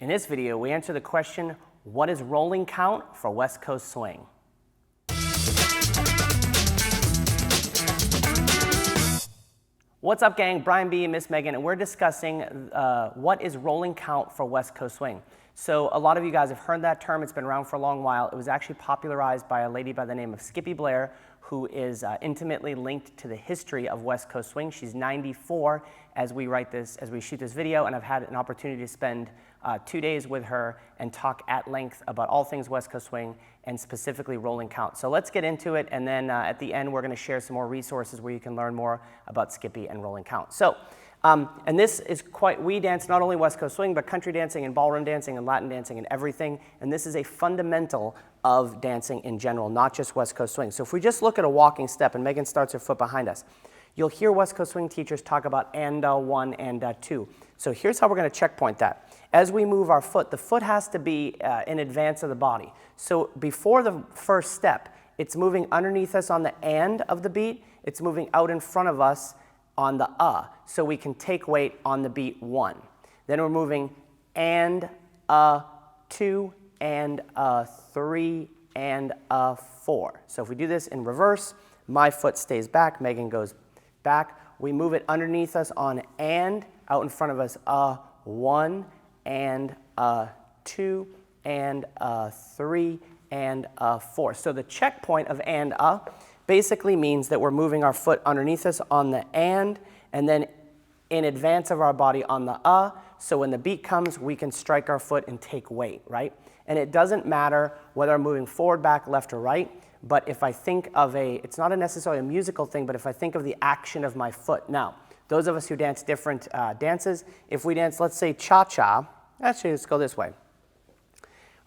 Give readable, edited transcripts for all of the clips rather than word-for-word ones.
In this video, we answer the question, what is rolling count for West Coast Swing? What's up, gang? Brian B. and Miss Megan, and we're discussing what is rolling count for West Coast Swing. So a lot of you guys have heard that term. It's been around for a long while. It was actually popularized by a lady by the name of Skippy Blair, who is intimately linked to the history of West Coast Swing. She's 94 as we shoot this video, and I've had an opportunity to spend 2 days with her and talk at length about all things West Coast Swing and specifically rolling count. So let's get into it, and then at the end we're going to share some more resources where you can learn more about Skippy and rolling count. So, and this is we dance not only West Coast Swing, but country dancing and ballroom dancing and Latin dancing and everything, and this is a fundamental of dancing in general, not just West Coast Swing. So if we just look at a walking step, and Megan starts her foot behind us, you'll hear West Coast Swing teachers talk about and one and two. So here's how we're going to checkpoint that. As we move our foot, the foot has to be in advance of the body. So before the first step, it's moving underneath us on the and of the beat. It's moving out in front of us on the so we can take weight on the beat one. Then we're moving and two and three and four. So if we do this in reverse, my foot stays back, Megan goes back. We move it underneath us on and, out in front of us one and two and three and four. So the checkpoint of and basically means that we're moving our foot underneath us on the and then in advance of our body on the so when the beat comes, we can strike our foot and take weight, right? And it doesn't matter whether I'm moving forward, back, left, or right, but if I think of it's not necessarily a musical thing, but if I think of the action of my foot. Now, those of us who dance different dances, if we dance, let's say, cha-cha, actually, let's go this way,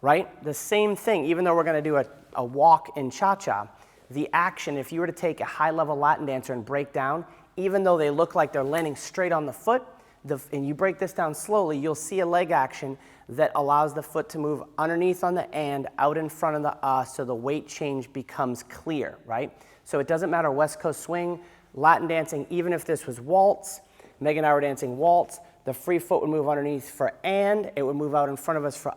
right? The same thing, even though we're going to do a walk in cha-cha, the action, if you were to take a high-level Latin dancer and break down, even though they look like they're landing straight on the foot, and you break this down slowly, you'll see a leg action that allows the foot to move underneath on the and, out in front of the so the weight change becomes clear, right? So it doesn't matter West Coast Swing, Latin dancing, even if this was waltz, Megan and I were dancing waltz, the free foot would move underneath for and, it would move out in front of us for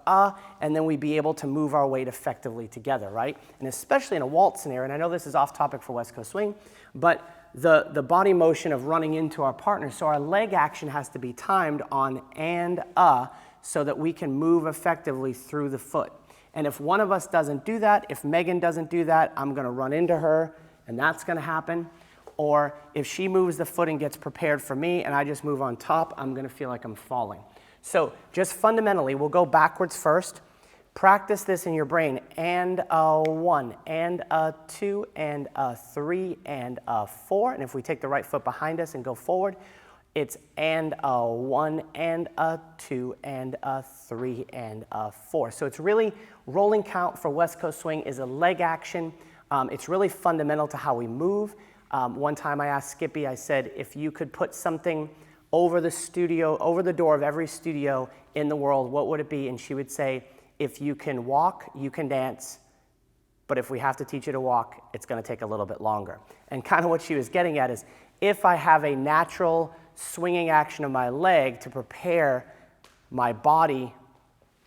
and then we'd be able to move our weight effectively together, right? And especially in a waltz scenario, and I know this is off topic for West Coast Swing, but the body motion of running into our partner, so our leg action has to be timed on and so that we can move effectively through the foot. And if one of us doesn't do that, if Megan doesn't do that, I'm going to run into her, and that's going to happen. Or if she moves the foot and gets prepared for me and I just move on top, I'm going to feel like I'm falling. So just fundamentally, we'll go backwards first. Practice this in your brain. And one, and two, and three, and four. And if we take the right foot behind us and go forward, it's and one, and two, and three, and four. So it's really rolling count for West Coast Swing is a leg action. It's really fundamental to how we move. One time I asked Skippy, I said, if you could put something over the door of every studio in the world, what would it be? And she would say, if you can walk, you can dance, but if we have to teach you to walk, it's going to take a little bit longer. And kind of what she was getting at is, if I have a natural swinging action of my leg to prepare my body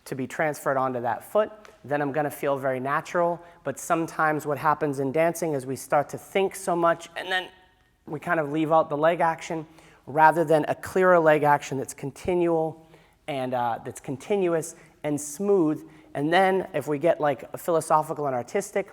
to be transferred onto that foot, then I'm going to feel very natural. But sometimes what happens in dancing is we start to think so much, and then we kind of leave out the leg action rather than a clearer leg action that's continual and that's continuous and smooth. And then if we get like a philosophical and artistic,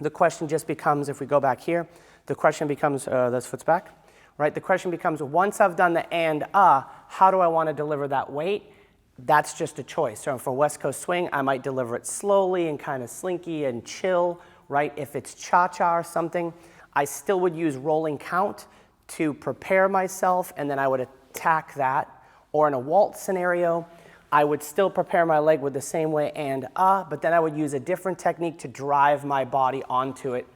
the question just becomes, if we go back here, the question becomes, those foot's back, right? The question becomes, once I've done the and how do I want to deliver that weight? That's just a choice. So for West Coast Swing, I might deliver it slowly and kind of slinky and chill, right? If it's cha-cha or something, I still would use rolling count to prepare myself, and then I would attack that. Or in a waltz scenario, I would still prepare my leg with the same way and but then I would use a different technique to drive my body onto it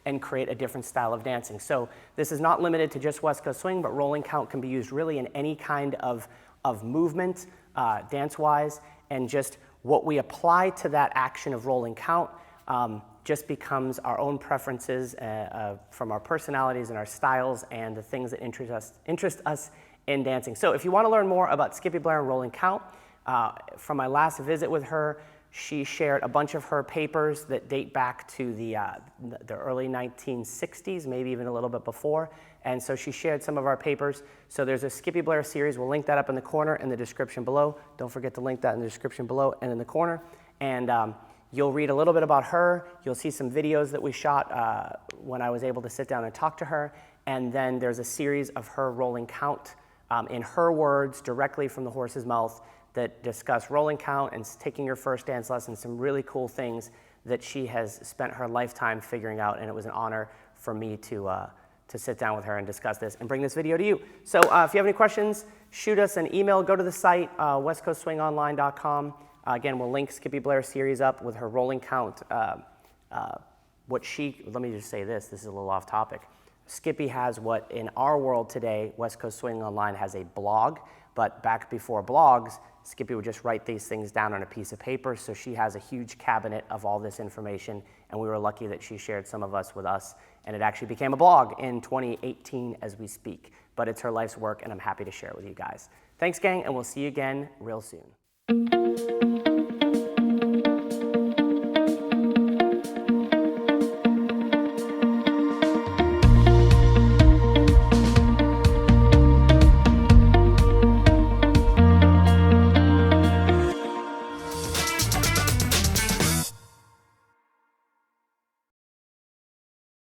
and create a different style of dancing. So this is not limited to just West Coast Swing, but rolling count can be used really in any kind of movement, dance-wise, and just what we apply to that action of rolling count just becomes our own preferences from our personalities and our styles and the things that interest us in dancing. So if you want to learn more about Skippy Blair and rolling count, From my last visit with her, she shared a bunch of her papers that date back to the early 1960s, maybe even a little bit before. And so she shared some of our papers. So there's a Skippy Blair series. We'll link that up in the corner in the description below. Don't forget to link that in the description below and in the corner. And you'll read a little bit about her. You'll see some videos that we shot when I was able to sit down and talk to her. And then there's a series of her rolling count in her words directly from the horse's mouth that discuss rolling count and taking your first dance lesson, some really cool things that she has spent her lifetime figuring out, and it was an honor for me to sit down with her and discuss this and bring this video to you. So if you have any questions, shoot us an email, go to the site, westcoastswingonline.com. Again, we'll link Skippy Blair's series up with her rolling count. Let me just say this is a little off topic. Skippy has what in our world today, West Coast Swing Online has a blog, but back before blogs, Skippy would just write these things down on a piece of paper. So she has a huge cabinet of all this information, and we were lucky that she shared some of us with us, and it actually became a blog in 2018 as we speak. But it's her life's work, and I'm happy to share it with you guys. Thanks, gang, and we'll see you again real soon.